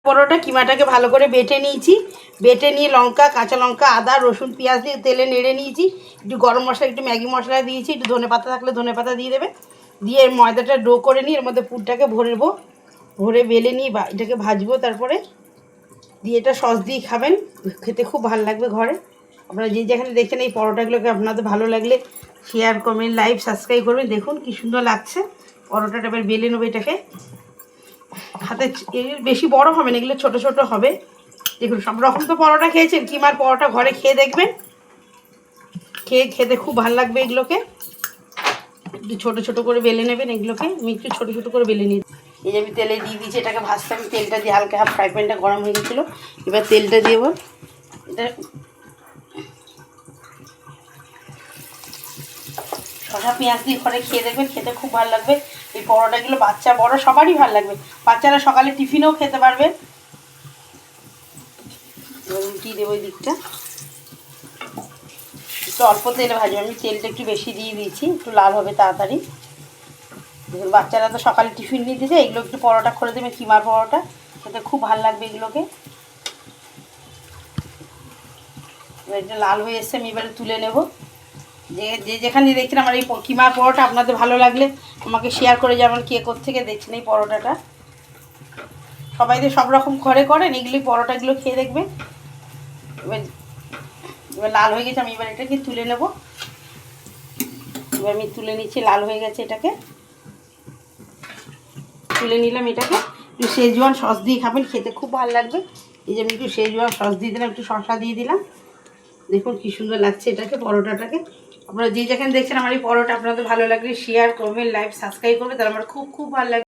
পরোটা কিমাটাকে ভালো করে বেটে নিয়েছি। বেটে নিয়ে লঙ্কা, কাঁচা লঙ্কা, আদা, রসুন, পেঁয়াজ দিয়ে তেলে নেড়ে নিয়েছি। একটু গরম মশলা, একটু ম্যাগি মশলা দিয়েছি, একটু ধনেপাতা থাকলে ধনেপাতা দিয়ে দেবে। দিয়ে ময়দাটা ডো করে নিয়ে এর মধ্যে পুরটাকে ভরবো, ভরে বেলে নিয়ে এটাকে ভাজবো। তারপরে দিয়ে এটা সস দিয়ে খাবেন, খেতে খুব ভালো লাগবে। ঘরে আপনারা যে যেখানে দেখছেন এই পরোটাগুলোকে আপনাদের ভালো লাগলে শেয়ার করবেন, লাইভ সাবস্ক্রাইব করবেন। দেখুন কি সুন্দর লাগছে পরোটাটা। এবার বেলে নেবো এটাকে হাতে। বেশি বড় হবে না, এগুলো ছোটো ছোটো হবে। দেখুন সব রকম তো পরোটা খেয়েছেন, কিমার পরোটা ঘরে খেয়ে দেখবেন, খেতে খুব ভালো লাগবে। এগুলোকে একটু ছোটো ছোটো করে বেলে নেবেন। এগুলোকে আমি একটু ছোটো ছোটো করে বেলে নিই। এই যে আমি তেলে দিয়ে দিয়েছি, এটাকে ভাজতে আমি তেলটা দিয়ে হালকা ফ্রাই প্যানটা গরম হয়ে গেছিলো। এবার তেলটা দিয়ে এটা শসা পেঁয়াজ দিয়ে ঘরে খেয়ে দেখবেন, খেতে খুব ভালো লাগবে। এই পরোটাগুলো বাচ্চা বড় সবারই ভালো লাগবে। বাচ্চারা সকালে টিফিনেও খেতে পারবে। রুটি দেবো ওই দিকটা, একটু অল্প তেলে ভাজবে। আমি তেলটা একটু বেশি দিয়ে দিয়েছি, একটু লাল হবে তাড়াতাড়ি। দেখুন বাচ্চারা তো সকালে টিফিন নিতে যায়, এগুলো একটু পরোটা করে দেবে, কিমার পরোটা খেতে খুব ভালো লাগবে এগুলোকে। এবার এটা লাল হয়ে এসছে, আমি এবারে তুলে নেব। যেখানে দেখছেন আমার এই কিমার পরোটা আপনাদের ভালো লাগলে আমাকে শেয়ার করে যাবেন, কে কোত্থেকে দেখছেন এই পরোটাটা। সবাই তো সব রকম ঘরে করেন, এগুলি পরোটাগুলো খেয়ে দেখবে। এবার লাল হয়ে গেছে, আমি এবার এটাকে তুলে নেব। এবার আমি তুলে নিচ্ছি, লাল হয়ে গেছে, এটাকে তুলে নিলাম। এটাকে একটু শেজওয়ান সস দিয়ে খাবেন, খেতে খুব ভালো লাগবে। এই যে আমি একটু শেজওয়ান সস দিয়ে দিলাম, একটু শসা দিয়ে দিলাম। দেখুন কি সুন্দর লাগছে এটাকে, পরোটাটাকে। আপনারা যে যেখানে দেখছেন আমার এই পরোটা আপনাদের ভালো লাগলে শেয়ার করবেন, লাইভ সাবস্ক্রাইব করবেন, তাহলে আমার খুব খুব ভালো লাগবে।